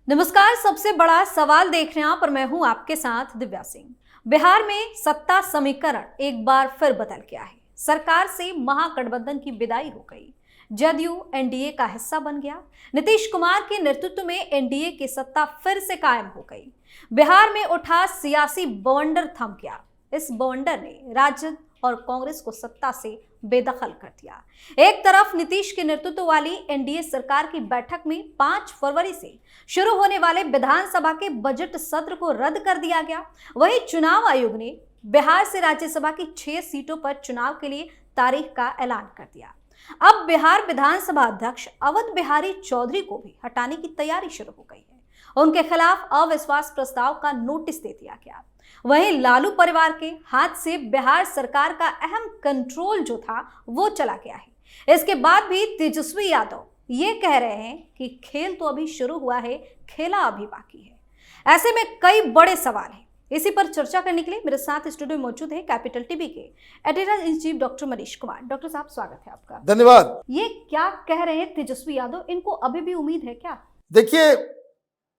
नमस्कार। सबसे बड़ा सवाल देख रहे हैं आप और मैं हूं आपके साथ दिव्या सिंह। बिहार में सत्ता समीकरण एक बार फिर बदल गया है। सरकार से महागठबंधन की विदाई हो गई। जदयू एनडीए का हिस्सा बन गया। नीतीश कुमार के नेतृत्व में एनडीए की सत्ता फिर से कायम हो गई। बिहार में उठा सियासी बवंडर थम गया। इस बवंडर ने राजद और कांग्रेस को सत्ता से बेदखल कर दिया। एक तरफ नीतीश के नेतृत्व वाली एनडीए सरकार की बैठक में 5 फरवरी से शुरू होने वाले विधानसभा के बजट सत्र को रद्द कर दिया गया। वहीं चुनाव आयोग ने बिहार से राज्यसभा की 6 सीटों पर चुनाव के लिए तारीख का ऐलान कर दिया। अब बिहार विधानसभा अध्यक्ष अवध बिहारी चौधरी को भी हटाने की तैयारी शुरू हो गई है। उनके खिलाफ अविश्वास प्रस्ताव का नोटिस दे दिया गया। वहीं लालू परिवार के हाथ से बिहार सरकार का अहम कंट्रोल जो था वो चला गया है। इसके बाद भी तेजस्वी यादव ये कह रहे हैं कि खेल तो अभी शुरू हुआ है, खेला अभी बाकी है। ऐसे में कई बड़े सवाल हैं। इसी पर चर्चा करने के लिए मेरे साथ स्टूडियो में मौजूद है कैपिटल टीवी के editor in chief doctor Manish Kumar. Doctor साहब, स्वागत है आपका। धन्यवाद। ये क्या कह रहे हैं तेजस्वी यादव, इनको अभी भी उम्मीद है क्या? देखिए,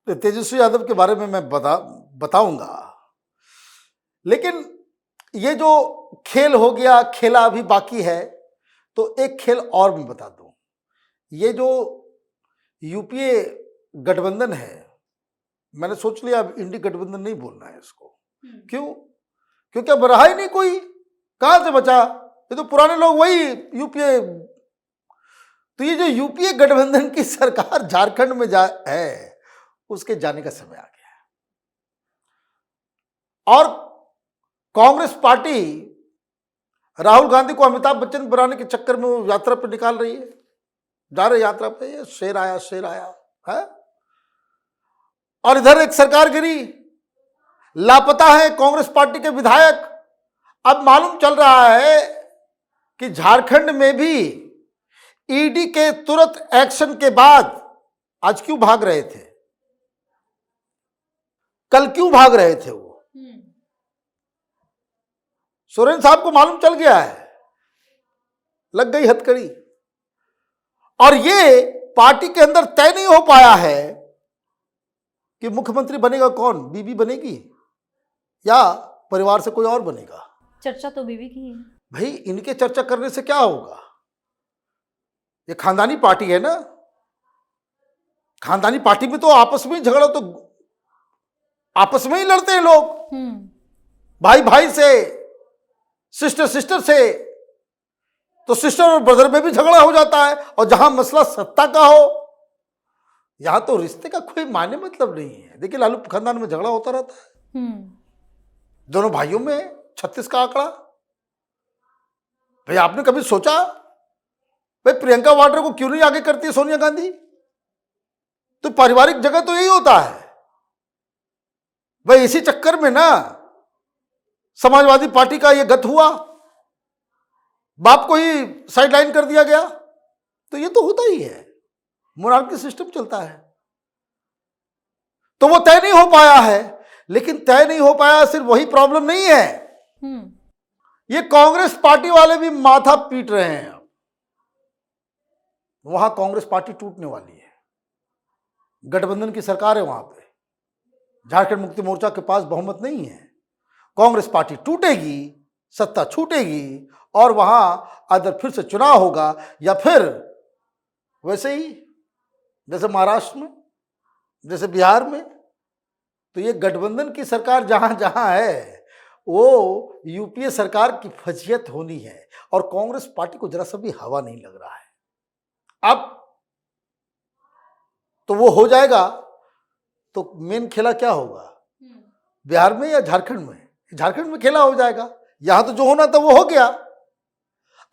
तेजस्वी यादव के बारे में मैं बताऊंगा, लेकिन ये जो खेल हो गया, खेला अभी बाकी है, तो एक खेल और मैं बता दूं। ये जो यूपीए गठबंधन है, मैंने सोच लिया अब इंडी गठबंधन नहीं बोलना है इसको। क्यों? क्योंकि अब रहा ही नहीं कोई, कहां से बचा? ये तो पुराने लोग वही यूपीए। तो ये जो यूपीए गठबंधन की सरकार झारखंड में है, उसके जाने का समय आ गया है। और कांग्रेस पार्टी राहुल गांधी को अमिताभ बच्चन बनाने के चक्कर में वो यात्रा पर निकाल रही है, जा रहे यात्रा पे, शेर आया है। और इधर एक सरकार गिरी, लापता है कांग्रेस पार्टी के विधायक। अब मालूम चल रहा है कि झारखंड में भी ईडी के तुरंत एक्शन के बाद आज क्यों भाग रहे थे, कल क्यों भाग रहे थे वो, सोरेन साहब को मालूम चल गया है, लग गई हथकड़ी। और ये पार्टी के अंदर तय नहीं हो पाया है कि मुख्यमंत्री बनेगा कौन, बीबी बनेगी या परिवार से कोई और बनेगा। चर्चा तो बीबी की है। भाई, इनके चर्चा करने से क्या होगा? ये खानदानी पार्टी है ना। खानदानी पार्टी में तो आपस में झगड़ा, तो आपस में ही लड़ते हैं लोग, भाई भाई से, सिस्टर सिस्टर से। तो सिस्टर और ब्रदर में भी झगड़ा हो जाता है। और जहां मसला सत्ता का हो, यहां तो रिश्ते का कोई मायने मतलब नहीं है। देखिए, लालू खानदान में झगड़ा होता रहता है, दोनों भाइयों में 36 का आंकड़ा। भाई, आपने कभी सोचा भाई प्रियंका वाड्रा को क्यों नहीं आगे करती है सोनिया गांधी? तो पारिवारिक जगह तो यही होता है भाई। इसी चक्कर में ना समाजवादी पार्टी का ये गत हुआ, बाप को ही साइडलाइन कर दिया गया। तो ये तो होता ही है, मोनार्की सिस्टम चलता है। तो वो तय नहीं हो पाया है। लेकिन तय नहीं हो पाया सिर्फ वही प्रॉब्लम नहीं है, ये कांग्रेस पार्टी वाले भी माथा पीट रहे हैं। वहां कांग्रेस पार्टी टूटने वाली है, गठबंधन की सरकार है वहां पे। झारखंड मुक्ति मोर्चा के पास बहुमत नहीं है। कांग्रेस पार्टी टूटेगी, सत्ता छूटेगी, और वहां अगर फिर से चुनाव होगा, या फिर वैसे ही जैसे महाराष्ट्र में, जैसे बिहार में। तो ये गठबंधन की सरकार जहां जहां है, वो यूपीए सरकार की फजीयत होनी है। और कांग्रेस पार्टी को जरा सा भी हवा नहीं लग रहा है। अब तो वो हो जाएगा, तो मेन खेला क्या होगा, बिहार में या झारखंड में? झारखंड में खेला हो जाएगा। यहां तो जो होना था वो हो गया।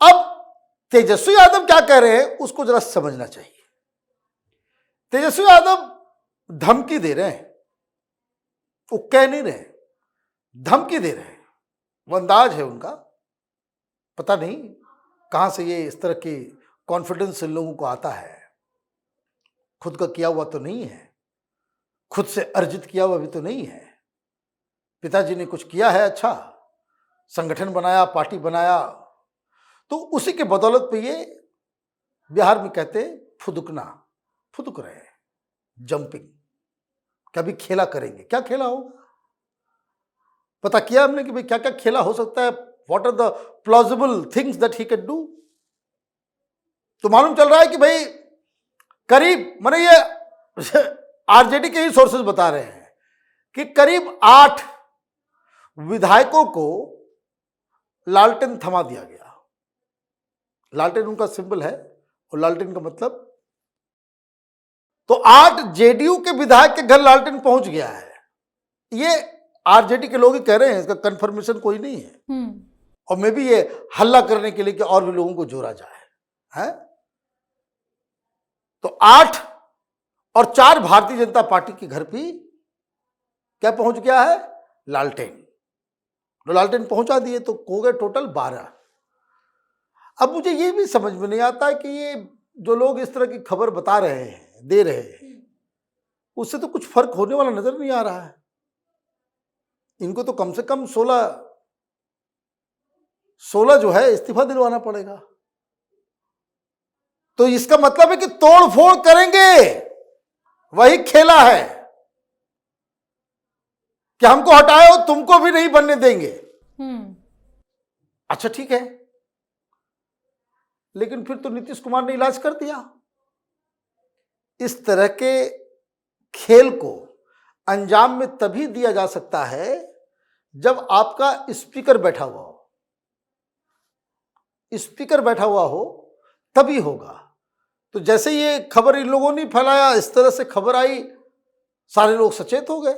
अब तेजस्वी यादव क्या कह रहे हैं उसको जरा समझना चाहिए। तेजस्वी यादव धमकी दे रहे हैं, वो कह नहीं रहे, धमकी दे रहे हैं। वो अंदाज है उनका, पता नहीं कहां से ये इस तरह की कॉन्फिडेंस इन लोगों को आता है। खुद का किया हुआ तो नहीं है, खुद से अर्जित किया हुआ भी तो नहीं है। पिताजी ने कुछ किया है, अच्छा संगठन बनाया, पार्टी बनाया, तो उसी के बदौलत पे ये बिहार में कहते फुदुकना, फुदुक रहे हैं, जंपिंग। कभी खेला करेंगे। क्या खेला होगा पता किया हमने कि भाई क्या क्या खेला हो सकता है, what are the plausible things that he can do. तो मालूम चल रहा है कि भाई करीब माने ये आरजेडी के ही सोर्सेज बता रहे हैं कि करीब 8 विधायकों को लालटेन थमा दिया गया। लालटेन उनका सिंबल है और लालटेन का मतलब, तो 8 जेडीयू के विधायक के घर लालटेन पहुंच गया है। ये आरजेडी के लोग ही कह रहे हैं, इसका कंफर्मेशन कोई नहीं है। और मे भी ये हल्ला करने के लिए कि और भी लोगों को जोड़ा जाए है। तो 8 और 4 भारतीय जनता पार्टी के घर भी क्या पहुंच गया है, लालटेन। तो लालटेन पहुंचा दिए तो हो गए टोटल 12। अब मुझे ये भी समझ में नहीं आता है कि ये जो लोग इस तरह की खबर बता रहे हैं, दे रहे हैं, उससे तो कुछ फर्क होने वाला नजर नहीं आ रहा है। इनको तो कम से कम 16 जो है इस्तीफा दिलवाना पड़ेगा। तो इसका मतलब है कि तोड़ फोड़ करेंगे, वही खेला है कि हमको हटाओ, तुमको भी नहीं बनने देंगे। अच्छा ठीक है, लेकिन फिर तो नीतीश कुमार ने इलाज कर दिया। इस तरह के खेल को अंजाम में तभी दिया जा सकता है जब आपका स्पीकर बैठा हुआ हो। स्पीकर बैठा हुआ हो तभी होगा। तो जैसे ये खबर इन लोगों ने फैलाया, इस तरह से खबर आई, सारे लोग सचेत हो गए।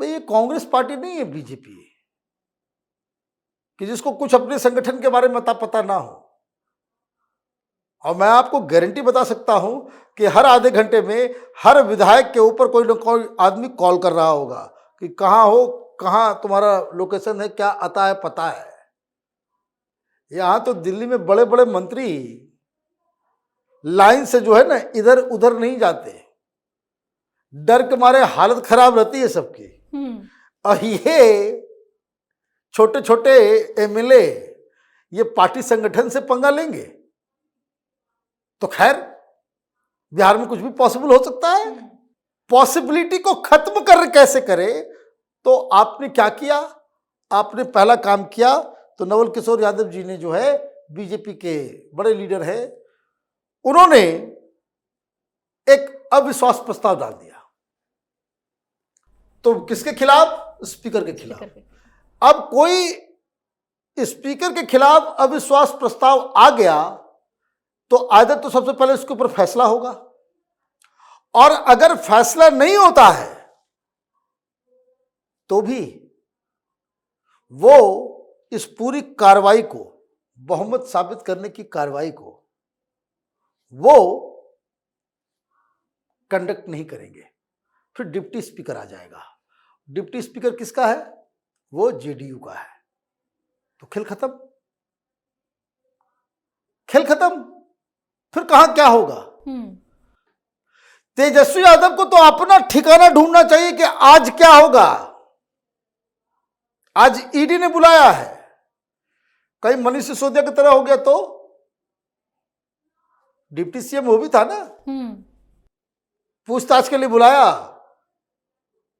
भाई ये कांग्रेस पार्टी नहीं है, बीजेपी है कि जिसको कुछ अपने संगठन के बारे में पता ना हो। और मैं आपको गारंटी बता सकता हूं कि हर आधे घंटे में हर विधायक के ऊपर कोई ना कोई आदमी कॉल कर रहा होगा कि कहाँ हो, कहाँ तुम्हारा लोकेशन है, क्या आता है, पता है। यहां तो दिल्ली में बड़े बड़े मंत्री लाइन से जो है ना इधर उधर नहीं जाते, डर के मारे हालत खराब रहती है सबकी। और ये छोटे छोटे एमएलए ये पार्टी संगठन से पंगा लेंगे तो खैर बिहार में कुछ भी पॉसिबल हो सकता है। पॉसिबिलिटी को खत्म कर कैसे करे, तो आपने क्या किया, आपने पहला काम किया तो नवल किशोर यादव जी ने जो है, बीजेपी के बड़े लीडर है, उन्होंने एक अविश्वास प्रस्ताव डाल दिया। तो किसके खिलाफ, स्पीकर के खिलाफ। अब कोई स्पीकर के खिलाफ अविश्वास प्रस्ताव आ गया तो आदत तो सबसे पहले उसके ऊपर फैसला होगा, और अगर फैसला नहीं होता है तो भी वो इस पूरी कार्रवाई को, बहुमत साबित करने की कार्रवाई को वो कंडक्ट नहीं करेंगे। फिर डिप्टी स्पीकर आ जाएगा। डिप्टी स्पीकर किसका है, वो जेडीयू का है। तो खेल खत्म, खेल खत्म। फिर कहां क्या होगा। तेजस्वी यादव को तो अपना ठिकाना ढूंढना चाहिए कि आज क्या होगा। आज ईडी ने बुलाया है, कहीं मनीष सिसोदिया की तरह हो गया तो डिप्टी सीएम वो भी था ना, पूछताछ के लिए बुलाया,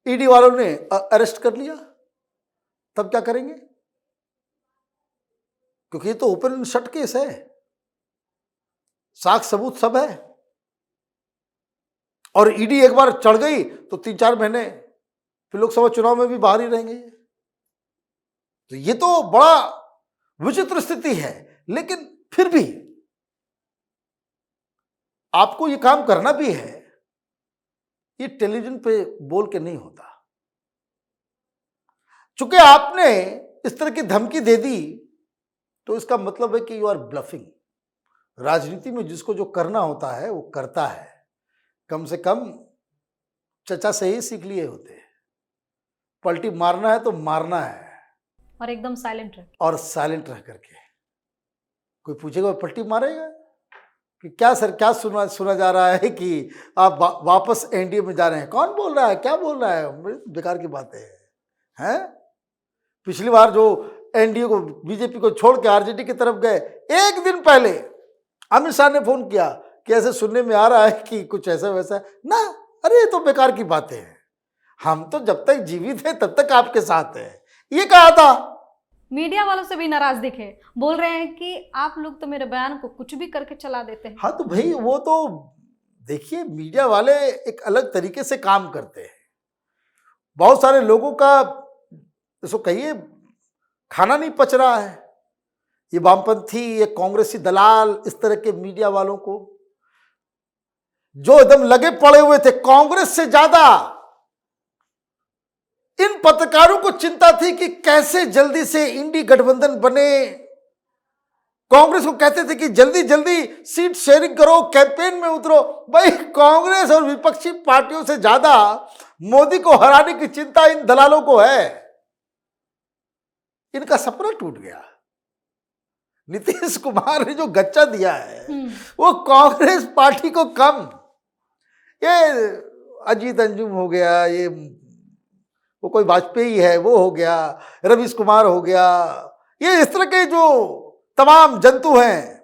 ईडी वालों ने अरेस्ट कर लिया, तब क्या करेंगे। क्योंकि ये तो ओपन एंड शट केस है, साक्ष्य सबूत सब है, और ईडी एक बार चढ़ गई तो 3-4 महीने फिर लोकसभा चुनाव में भी बाहर ही रहेंगे। तो ये तो बड़ा विचित्र स्थिति है। लेकिन फिर भी आपको ये काम करना भी है, ये टेलीविजन पे बोल के नहीं होता। चूंकि आपने इस तरह की धमकी दे दी तो इसका मतलब है कि यू आर ब्लफिंग। राजनीति में जिसको जो करना होता है वो करता है। कम से कम चचा से ही सीख लिए होते हैं। पलटी मारना है तो मारना है, और एकदम साइलेंट रह, और साइलेंट रह करके। कोई पूछेगा पलटी मारेगा कि क्या सर, क्या सुना जा रहा है कि आप वापस एनडीए में जा रहे हैं। कौन बोल रहा है, क्या बोल रहा है, बेकार की बातें हैं। पिछली बार जो एनडीए को, बीजेपी को छोड़ के आरजेडी की तरफ गए, एक दिन पहले अमित शाह ने फोन किया कि ऐसे सुनने में आ रहा है कि कुछ ऐसा वैसा ना। अरे ये तो बेकार की बातें हैं। हम तो जब तक जीवित हैं तब तक आपके साथ हैं, ये कहा था। मीडिया वालों से भी नाराज दिखे, बोल रहे हैं कि आप लोग तो मेरे बयान को कुछ भी करके चला देते हैं। हाँ तो भाई वो तो देखिए, मीडिया वाले एक अलग तरीके से काम करते हैं। बहुत सारे लोगों का इसको कहिए खाना नहीं पच रहा है, ये वामपंथी, ये कांग्रेसी दलाल, इस तरह के मीडिया वालों को जो एकदम लगे पड़े हुए थे। कांग्रेस से ज्यादा इन पत्रकारों को चिंता थी कि कैसे जल्दी से इंडी गठबंधन बने। कांग्रेस को कहते थे कि जल्दी जल्दी सीट शेयरिंग करो, कैंपेन में उतरो। भाई कांग्रेस और विपक्षी पार्टियों से ज्यादा मोदी को हराने की चिंता इन दलालों को है। इनका सपना टूट गया। नीतीश कुमार ने जो गच्चा दिया है वो कांग्रेस पार्टी को कम, ये अजीत अंजुम हो गया, ये वो कोई वाजपेयी है वो हो गया, रवीश कुमार हो गया, ये इस तरह के जो तमाम जंतु हैं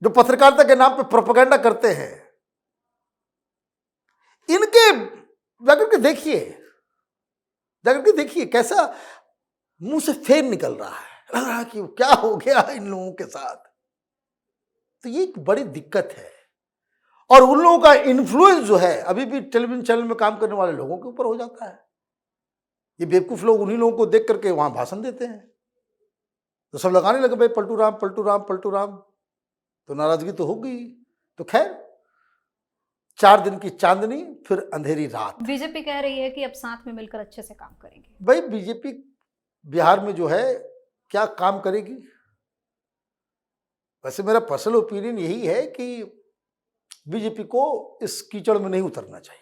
जो पत्रकारिता के नाम पे प्रोपेगेंडा करते हैं, इनके जाकर के देखिए कैसा मुंह से फेन निकल रहा है। लग रहा है कि क्या हो गया इन लोगों के साथ। तो ये एक बड़ी दिक्कत है। और उन लोगों का इन्फ्लुएंस जो है अभी भी टेलीविजन चैनल में काम करने वाले लोगों के ऊपर हो जाता है। ये बेवकूफ लोग उन्हीं लोगों को देख करके वहां भाषण देते हैं, तो सब लगाने लगे भाई पलटू राम पलटू राम पलटू राम। तो नाराजगी तो होगी। तो खैर 4 दिन की चांदनी फिर अंधेरी रात। बीजेपी कह रही है कि अब साथ में मिलकर अच्छे से काम करेंगे। भाई बीजेपी बिहार में जो है क्या काम करेगी? वैसे मेरा पर्सनल ओपिनियन यही है कि बीजेपी को इस कीचड़ में नहीं उतरना चाहिए।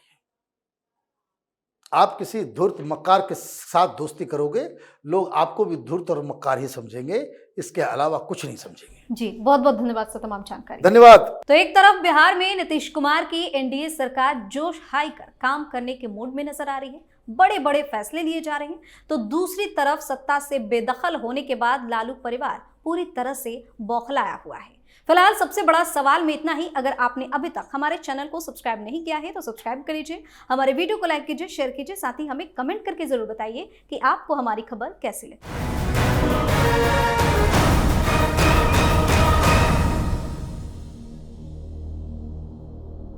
आप किसी धूर्त मक्कार के साथ दोस्ती करोगे, लोग आपको भी धूर्त और मक्कार ही समझेंगे, इसके अलावा कुछ नहीं समझेंगे। जी बहुत बहुत धन्यवाद सर तमाम जानकारी। धन्यवाद। तो एक तरफ बिहार में नीतीश कुमार की एनडीए सरकार जोश हाई कर काम करने के मूड में नजर आ रही है, बड़े बड़े फैसले लिए जा रहे हैं, तो दूसरी तरफ सत्ता से बेदखल होने के बाद लालू परिवार पूरी तरह से बौखलाया हुआ है। फिलहाल सबसे बड़ा सवाल में इतना ही। अगर आपने अभी तक हमारे चैनल को सब्सक्राइब नहीं किया है तो सब्सक्राइब कर लीजिए, हमारे वीडियो को लाइक कीजिए, शेयर कीजिए, साथ ही हमें कमेंट करके जरूर बताइए कि आपको हमारी खबर कैसी लगी।